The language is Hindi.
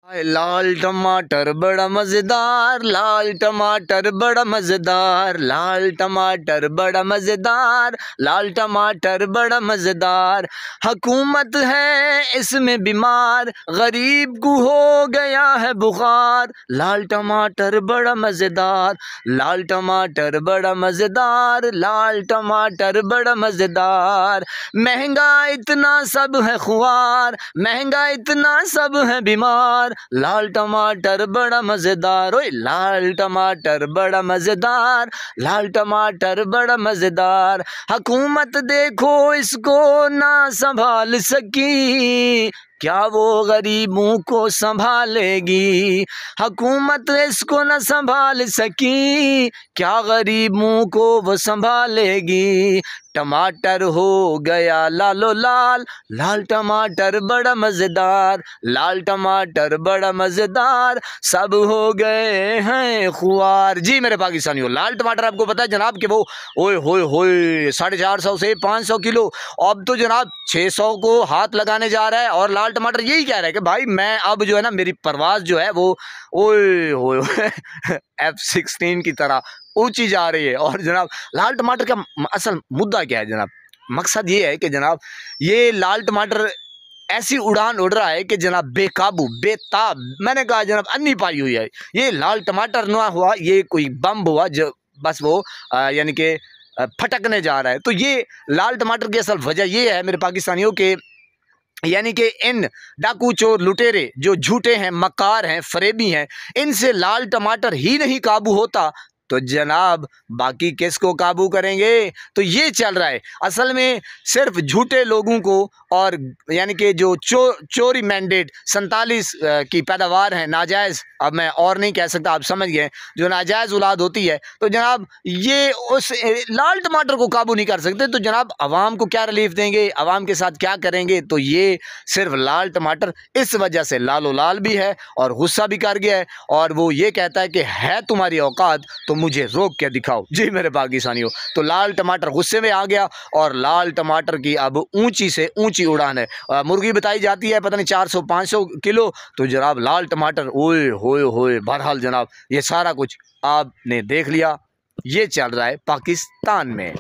लाल टमाटर बड़ा मज़ेदार, लाल टमाटर बड़ा मज़ेदार, लाल टमाटर बड़ा मज़ेदार, लाल टमाटर बड़ा मज़ेदार। हुकूमत है इसमें बीमार, गरीब को हो गया है बुखार। लाल टमाटर बड़ा मज़ेदार, लाल टमाटर बड़ा मज़ेदार, लाल टमाटर बड़ा मज़ेदार। महंगा इतना सब है खुआर, महंगा इतना सब है बीमार। लाल टमाटर बड़ा मज़ेदार, ओए लाल टमाटर बड़ा मज़ेदार, लाल टमाटर बड़ा मज़ेदार। हुकूमत देखो इसको ना संभाल सकी, क्या वो गरीबों को संभालेगी। हुकूमत इसको न संभाल सकी, क्या गरीबों को वो संभालेगी। टमाटर हो गया लालो लाल, लाल टमाटर बड़ा मज़ेदार, लाल टमाटर बड़ा मज़ेदार, सब हो गए हैं खुआर। जी मेरे पाकिस्तानियों, लाल टमाटर आपको पता है जनाब कि वो ओए होए होए 450 से 500 किलो, अब तो जनाब 600 को हाथ लगाने जा रहा है। और लाल टमाटर यही कह रहा है कि भाई मैं अब जो है ना, मेरी परवाज़ जो है वो ओए होए F-16 की तरह ऊंची जा रही है। और जनाब लाल टमाटर का असल मुद्दा क्या है जनाब? मकसद ये है कि जनाब ये लाल टमाटर ऐसी उड़ान उड़ रहा है कि जनाब बेकाबू बेताब, मैंने कहा जनाब अन्नी पाई हुई है। ये लाल टमाटर ना हुआ, ये कोई बम हुआ जो बस वो यानी कि फटकने जा रहा है। तो ये लाल टमाटर की असल वजह ये है मेरे पाकिस्तानियों के, यानी कि इन डाकू चोर लुटेरे जो झूठे हैं, मकार हैं, फरेबी हैं, इनसे लाल टमाटर ही नहीं काबू होता तो जनाब बाकी किसको काबू करेंगे। तो ये चल रहा है असल में सिर्फ झूठे लोगों को, और यानी कि जो चोरी मैंडेट 47 की पैदावार है नाजायज़, अब मैं और नहीं कह सकता, आप समझ गए, जो नाजायज़ औलाद होती है, तो जनाब ये उस लाल टमाटर को काबू नहीं कर सकते। तो जनाब आवाम को क्या रिलीफ देंगे, आवाम के साथ क्या करेंगे? तो ये सिर्फ लाल टमाटर इस वजह से लालो लाल भी है और गुस्सा भी कर गया है, और वो ये कहता है कि है तुम्हारी औकात तो मुझे रोक के दिखाओ। जी मेरे पाकिस्तानियों, तो लाल टमाटर गुस्से में आ गया और लाल टमाटर की अब ऊंची से ऊंची उड़ान है। मुर्गी बताई जाती है पता नहीं 400-500 किलो, तो जनाब लाल टमाटर ओए होए होए। बहरहाल जनाब ये सारा कुछ आपने देख लिया, ये चल रहा है पाकिस्तान में।